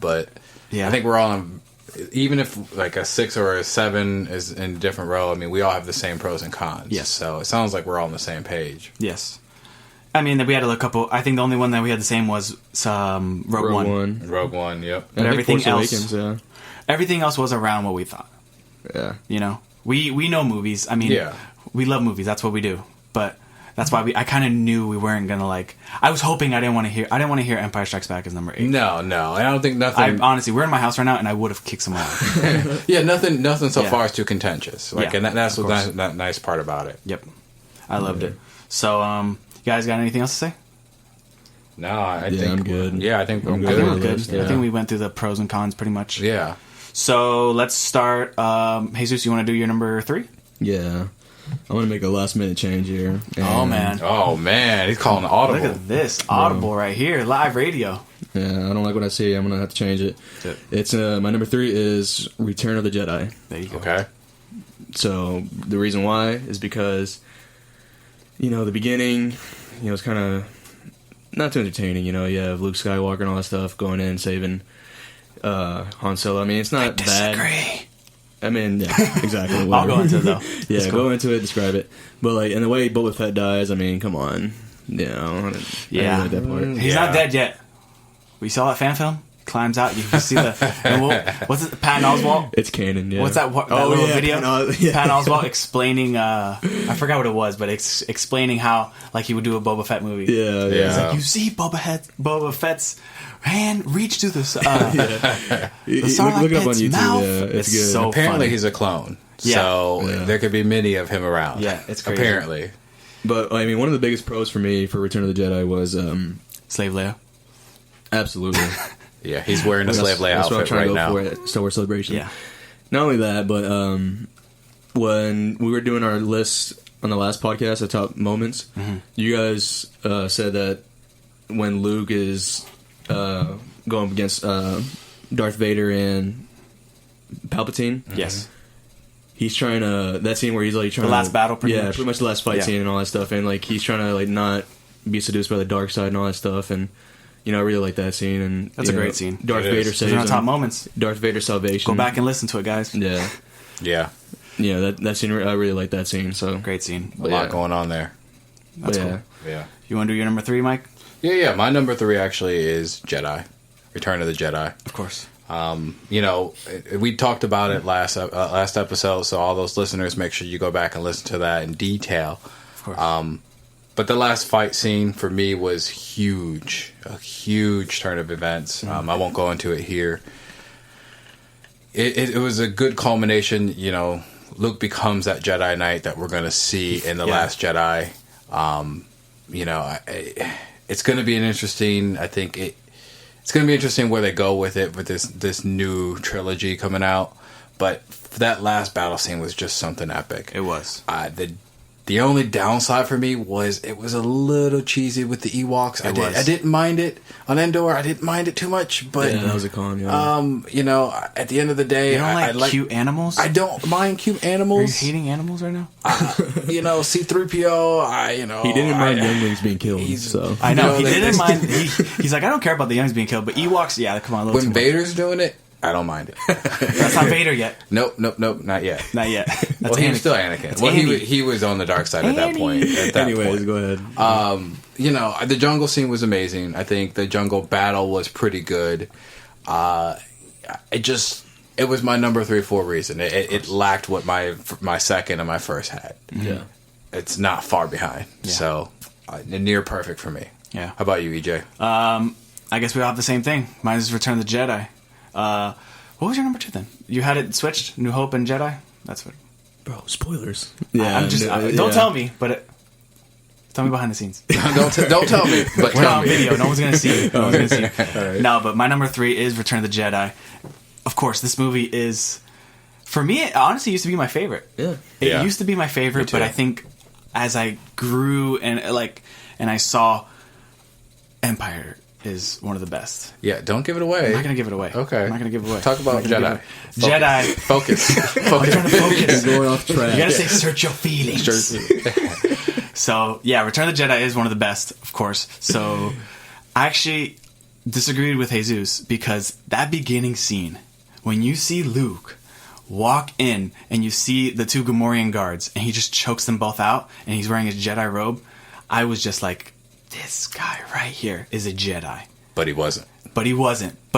but I think we're all on. Even if like a 6 or a 7 is in a different row, I mean, we all have the same pros and cons. Yes. So it sounds like we're all on the same page. Yes. I mean, we had a couple. I think the only one that we had the same was Rogue One. Rogue One, yep. But everything else, Awakens, everything else was around what we thought. Yeah. You know, we know movies. I mean, we love movies. That's what we do. But that's why I kind of knew we weren't gonna like. I was hoping I didn't want to hear Empire Strikes Back as number 8. No, I don't think nothing. Honestly, we're in my house right now, and I would have kicked someone out. Yeah, nothing so far is too contentious. Like, and that's the nice part about it. Yep, I loved it. So, you guys got anything else to say? No, I think I'm good. Yeah, I think we're good. I think we're good. Yeah. I think we went through the pros and cons pretty much. Yeah. So let's start. Jesus, you want to do your number 3? Yeah. I want to make a last minute change here. Oh man, he's calling audible. Look at this audible right here, live radio. Yeah, I don't like what I see. I'm gonna have to change it. It's my number 3 is Return of the Jedi. There you go. Okay. So the reason why is because, the beginning, it's kind of not too entertaining. You have Luke Skywalker and all that stuff going in saving Han Solo. I mean, it's not bad. Disagree. I mean, yeah, exactly. I'll go into it though. Yeah, go into it, describe it. But like, in the way Boba Fett dies, I mean, come on, I didn't like that part. He's not dead yet. We saw that fan film. Climbs out. You can see what's it? Patton Oswalt. It's canon. Yeah. What's that little video? Patton Oswalt explaining. I forgot what it was, but explaining how like he would do a Boba Fett movie. Yeah. It's like, you see Boba Fett's hand reach to the Sarlacc look it up on Pit's YouTube. mouth. Yeah, it's good. So Apparently funny. he's a clone. So there could be many of him around. Yeah, it's crazy. Apparently. But I mean, one of the biggest pros for me for Return of the Jedi was Slave Leia. Absolutely. Yeah, he's wearing a Slave Leia outfit right now. For Star Wars Celebration. Yeah. Not only that, but when we were doing our list on the last podcast, the top moments, you guys said that when Luke is going against Darth Vader and Palpatine, Yes. he's trying to that scene where he's like trying The last battle, pretty much. much. Pretty much the last fight scene and all that stuff, and like he's trying to like not be seduced by the dark side and all that stuff, and I really like that scene. And That's a great scene. Darth Vader saves Those are our him. top moments. Darth Vader salvation. Go back and listen to it, guys. Yeah. Yeah. Yeah, that scene, I really like that scene. So Great scene. A lot going on there. That's cool. Yeah. You want to do your number 3, Mike? Yeah. My number 3 actually is Jedi. Return of the Jedi. Of course. We talked about it last episode, so all those listeners, make sure you go back and listen to that in detail. Of course. But the last fight scene for me was huge. A huge turn of events. I won't go into it here. It was a good culmination. Luke becomes that Jedi Knight that we're going to see in The Last Jedi. It's going to be an interesting, I think it's going to be interesting where they go with it, with this new trilogy coming out. But that last battle scene was just something epic. It was. The only downside for me was it was a little cheesy with the Ewoks. I didn't mind it on Endor. I didn't mind it too much, but that was a con. Yeah. At the end of the day, You don't I like cute animals? I don't mind cute Are you animals. hating animals right now? C-3PO. He didn't mind younglings being killed. So I know. He they- didn't mind. He's like, I don't care about the youngs being killed, but Ewoks, yeah, come on. A little When too much. Vader's doing it, I don't mind it. That's not Vader yet. Nope, not yet. Not yet. That's Well, he was Anakin. still Anakin. It's Well, Andy. he was on the dark side at that point. anyways, go ahead. The jungle scene was amazing. I think the jungle battle was pretty good. It was my number 3 for a reason. It lacked what my second and my first had. Yeah. It's not far behind. Yeah. So near perfect for me. Yeah. How about you, EJ? I guess we all have the same thing. Mine is Return of the Jedi. What was your number 2 then? You had it switched? New Hope and Jedi? That's what. Bro, spoilers. I'm just. Don't tell me, but tell me behind the scenes. don't tell me, but We're tell on me. video. No one's gonna see. No one's gonna see. right. No, but my number 3 is Return of the Jedi. Of course, this movie is, for me, it honestly used to be my favorite. Yeah. It used to be my favorite, but I think as I grew and I saw Empire is one of the best. Yeah, don't give it away. I'm not gonna give it away. Okay. I'm not gonna give it away. Talk about I'm not gonna Jedi. give it away. Jedi. Focus. I'm trying to focus. Going off track. You gotta say, search your feelings. So, yeah, Return of the Jedi is one of the best, of course. So, I actually, disagreed with Jesus because that beginning scene, when you see Luke walk in and you see the 2 Gamorrean guards and he just chokes them both out and he's wearing his Jedi robe, I was just like, this guy right here is a Jedi. But he wasn't. But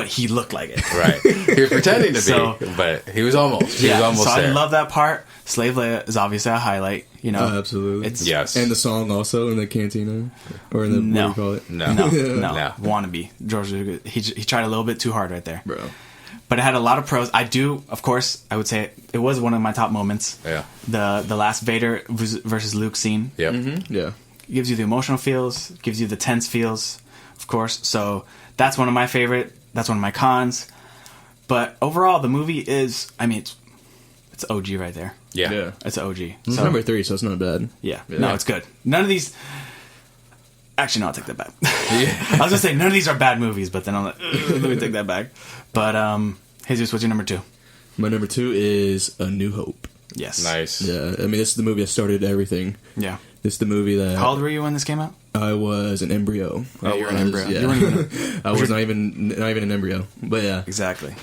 he looked like it. Right. He was pretending to be, but he was almost. He was almost so there. I love that part. Slave Leia is obviously a highlight, you know. Oh, absolutely. Yes. And the song also in the cantina? Or in the, No. what do you call it? No. No. Wannabe. George Lucas, he tried a little bit too hard right there. Bro. But it had a lot of pros. I do, of course, I would say it was one of my top moments. Yeah. The last Vader versus Luke scene. Yep. Mm-hmm. Yeah. Gives you the emotional feels, gives you the tense feels, of course. So that's one of my favorite. That's one of my cons. But overall, the movie is, I mean, it's OG right there. Yeah. It's OG. It's number 3, so it's not bad. Yeah. No, it's good. None of these... Actually, no, I'll take that back. I was going to say, none of these are bad movies, but then I'm like, let me take that back. But, Jesus, what's your number 2? My number 2 is A New Hope. Yes. Nice. Yeah, I mean, this is the movie that started everything. Yeah. This is the movie that... How old were you when this came out? I was an embryo. Yeah, you were an embryo. Yeah. You weren't even I was not even an embryo. But yeah. Exactly.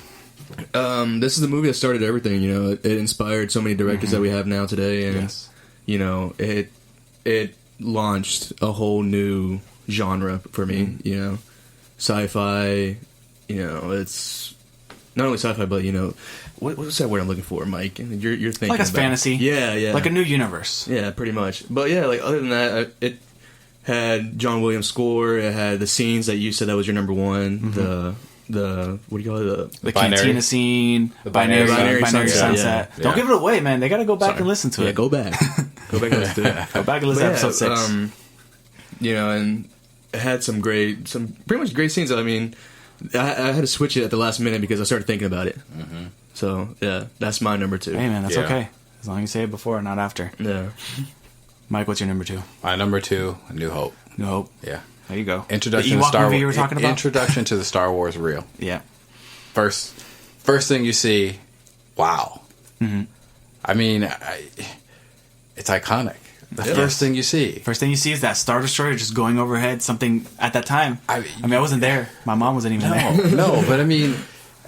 This is the movie that started everything, you know. It inspired so many directors that we have now today, and Yes. you know, it launched a whole new genre for me, you know. Sci-fi, you know, it's not only sci-fi, but you know, what's that word I'm looking for, Mike? You're thinking Like a about fantasy. Yeah. Like a new universe. Yeah, pretty much. But yeah, like other than that, it had John Williams' score. It had the scenes that you said that was your number one. The what do you call it? The binary- cantina scene, the binary sunset. yeah. Don't give it away, man. They got to go back Sorry. and listen to Yeah, it. go back. Go back and listen to it. Go back and listen to episode 6. You know, and it had some pretty much great scenes. I mean, I had to switch it at the last minute because I started thinking about it. Mm-hmm. So yeah, that's my number 2. Hey, man, that's Yeah. okay. As long as you say it before, not after. Yeah. Mike, what's your number 2? My number 2, A New Hope. New Hope. Yeah. There you go. Introduction the to Ewok Star movie Wars. you were talking about? Introduction to the Star Wars reel. Yeah. First thing you see, wow. Mm-hmm. I mean, it's iconic. The first thing you see. First thing you see is that Star Destroyer just going overhead. Something at that time. I mean, I wasn't there. My mom wasn't even there. No, but I mean,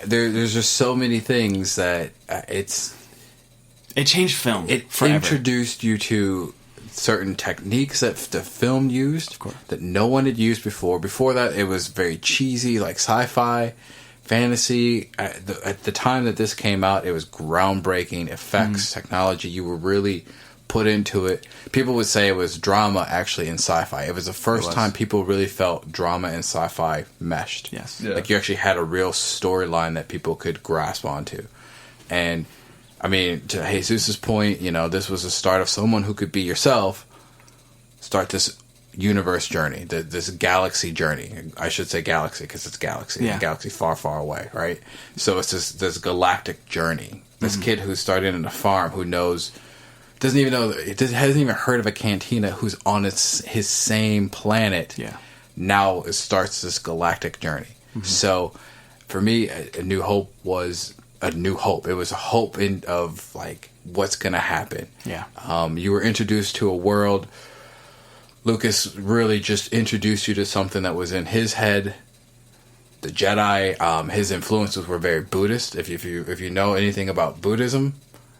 there's just so many things that it changed film. It forever. introduced you to certain techniques that the film used Of course. that no one had used before. Before that, it was very cheesy, like sci-fi, fantasy. At the time that this came out, it was groundbreaking effects, technology. You were really put into it. People would say it was drama actually in sci-fi. It was the first time people really felt drama and sci-fi meshed. Yes. Yeah. Like you actually had a real storyline that people could grasp onto. And I mean, to Jesus' point, you know, this was the start of someone who could be yourself, start this universe journey, this galaxy journey. I should say galaxy because it's galaxy. Yeah. A galaxy far, far away, right? So it's this galactic journey. This kid who started in a farm who hasn't even heard of a cantina, who's on his same planet. Yeah. Now it starts this galactic journey. So for me, A New Hope was a new hope. It was a hope of like what's gonna happen. Yeah. You were introduced to a world. Lucas really just introduced you to something that was in his head. The Jedi, his influences were very Buddhist. If you know anything about Buddhism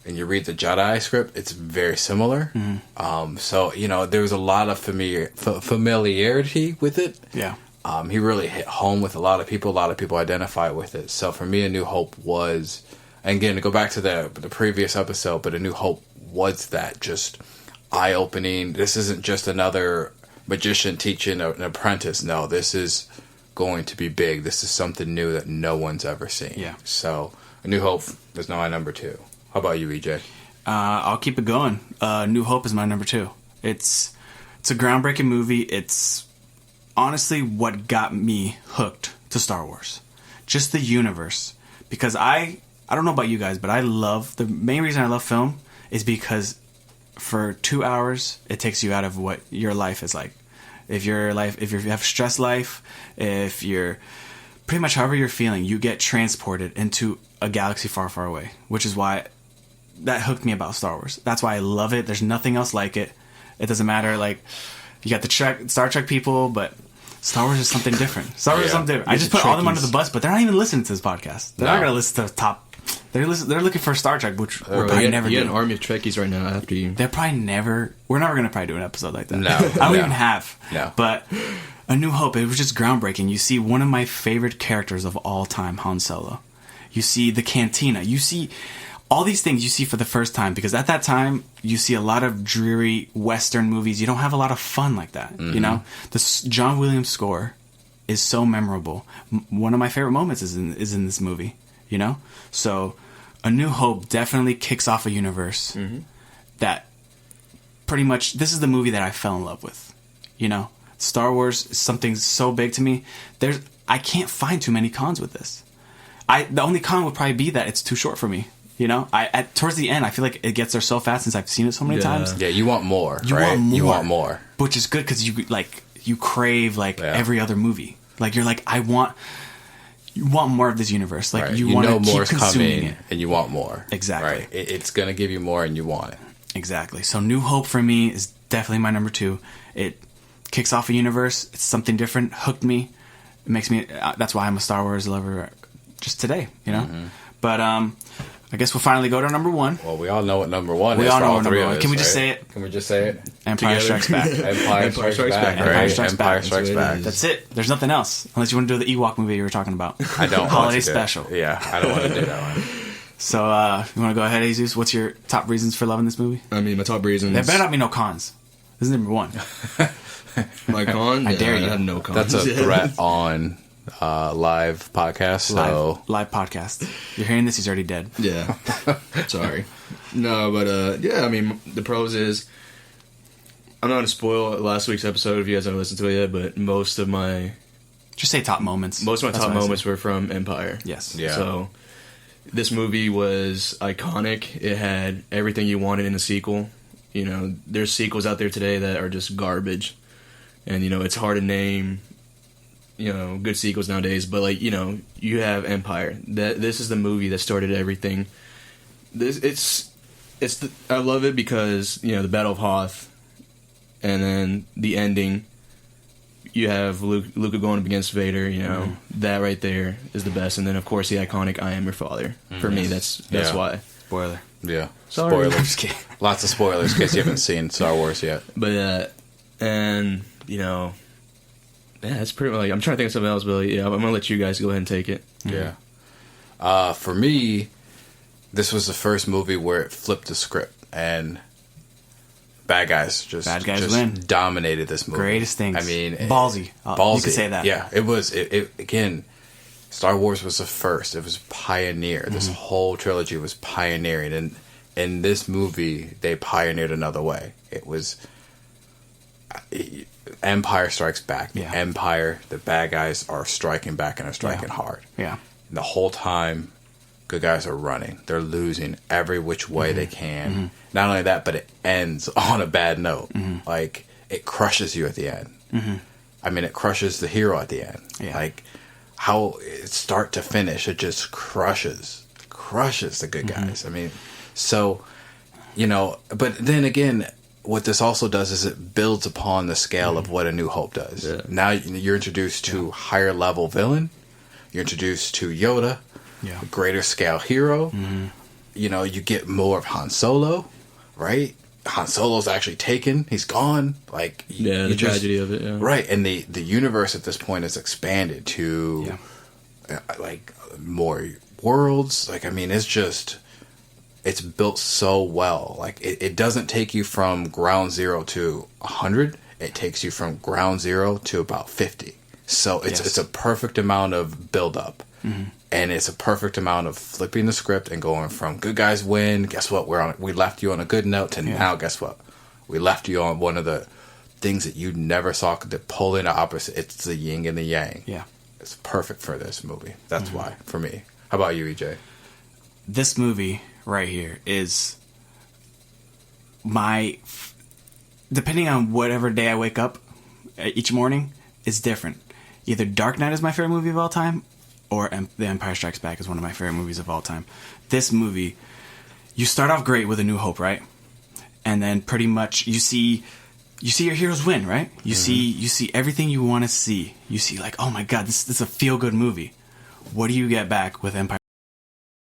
and you read the Jedi script, it's very similar. So you know there was a lot of familiarity with it. Yeah. He really hit home with a lot of people. A lot of people identify with it. So for me, A New Hope was, and again, to go back to the previous episode, but A New Hope was that just eye-opening. This isn't just another magician teaching an apprentice. No, this is going to be big. This is something new that no one's ever seen. Yeah. So A New Hope is now my number 2. How about you, EJ? I'll keep it going. New Hope is my number 2. It's a groundbreaking movie. It's honestly what got me hooked to Star Wars. Just the universe. Because I don't know about you guys, but the main reason I love film is because for 2 hours, it takes you out of what your life is like. If you have a stress life, if you're pretty much however you're feeling, you get transported into a galaxy far, far away, which is why that hooked me about Star Wars. That's why I love it. There's nothing else like it. It doesn't matter. Like, you got the Star Trek people, but Star Wars is something different. Star Wars is something different. I just put all them under the bus, but they're not even listening to this podcast. They're not going to listen to top. They're looking for Star Trek, which we're probably never doing. You got an army of Trekkies right now after you. They're probably never. We're never going to probably do an episode like that. No. I don't even have. No. But A New Hope, it was just groundbreaking. You see one of my favorite characters of all time, Han Solo. You see the cantina. You see all these things you see for the first time, because at that time you see a lot of dreary Western movies. You don't have a lot of fun like that. You know, the John Williams score is so memorable. One of my favorite moments is in this movie. You know, so A New Hope definitely kicks off a universe that pretty much, this is the movie that I fell in love with. You know, Star Wars is something so big to me. I can't find too many cons with this. The only con would probably be that it's too short for me. You know, towards the end, I feel like it gets there so fast since I've seen it so many times. Yeah, you want more. You want more, which is good because you crave every other movie. Like you're like, you want more of this universe. Like you want to keep consuming it, and you want more. Exactly. Right. It's gonna give you more, and you want it. Exactly. So New Hope for me is definitely my number 2. It kicks off a universe. It's something different. Hooked me. It makes me. That's why I'm a Star Wars lover. Just today, you know. But I guess we'll finally go to number 1. Well, we all know what number 1 is. We all know what number 1 is. Can we just say it? Can we just say it? Empire Strikes Back. Empire Strikes Back. Empire Strikes Back. That's it. There's nothing else. Unless you want to do the Ewok movie you were talking about. I don't. Holiday special. Yeah, I don't want to do that one. So, you want to go ahead, Jesus? What's your top reasons for loving this movie? I mean, my top reasons. There better not be no cons. This is number 1. My con? I dare you. I have no cons. That's a threat on live podcast. So live podcast. You're hearing this, he's already dead. Yeah. Sorry. No, but yeah, I mean, the pros is, I'm not going to spoil last week's episode if you guys haven't listened to it yet, but most of my top moments. Most of my top moments were from Empire. Yes. Yeah. So this movie was iconic. It had everything you wanted in a sequel. You know, there's sequels out there today that are just garbage. And, you know, it's hard to name, you know, good sequels nowadays. But, like, you know, you have Empire. This is the movie that started everything. I love it because, you know, the Battle of Hoth, and then the ending, you have Luke going up against Vader, you know, that right there is the best. And then, of course, the iconic I Am Your Father. For me, that's why. Spoiler. Yeah. Sorry. Spoilers. I'm just kidding. Lots of spoilers in case you haven't seen Star Wars yet. But, and, you know, yeah, that's pretty much, like, I'm trying to think of something else, but yeah, I'm going to let you guys go ahead and take it. Yeah. For me, this was the first movie where it flipped the script, and bad guys win. Dominated this movie. Greatest things. I mean, ballsy. You could say that. Yeah, it was. It again, Star Wars was the first. It was pioneer. This whole trilogy was pioneering, and in this movie, they pioneered another way. It was Empire Strikes Back. The Empire, the bad guys are striking back and are striking hard. Yeah. And the whole time, good guys are running. They're losing every which way they can. Not only that, but it ends on a bad note. Like, it crushes you at the end. I mean, it crushes the hero at the end. Yeah. Like, how start to finish, it just crushes the good guys. I mean, so, you know, but then again, what this also does is it builds upon the scale of what A New Hope does. Yeah. Now you're introduced to higher level villain. You're introduced to Yoda, a greater scale hero. You know, you get more of Han Solo, right? Han Solo's actually taken. He's gone. Like, the tragedy of it. Yeah. Right, and the universe at this point is expanded to like more worlds. Like, I mean, it's built so well. Like, it doesn't take you from ground zero to 100. It takes you from ground zero to about 50. So it's a perfect amount of build up. And it's a perfect amount of flipping the script and going from good guys win. Guess what? We left you on a good note to now. Guess what? We left you on one of the things that you never saw. The polar and the opposite. It's the yin and the yang. Yeah, it's perfect for this movie. That's why for me. How about you, EJ? This movie right here is my. Depending on whatever day I wake up each morning, is different. Either Dark Knight is my favorite movie of all time, or The Empire Strikes Back is one of my favorite movies of all time. This movie, you start off great with A New Hope, right? And then pretty much you see you see your heroes win, right? You see everything you want to see. You see like, oh my god, this is a feel good movie. What do you get back with Empire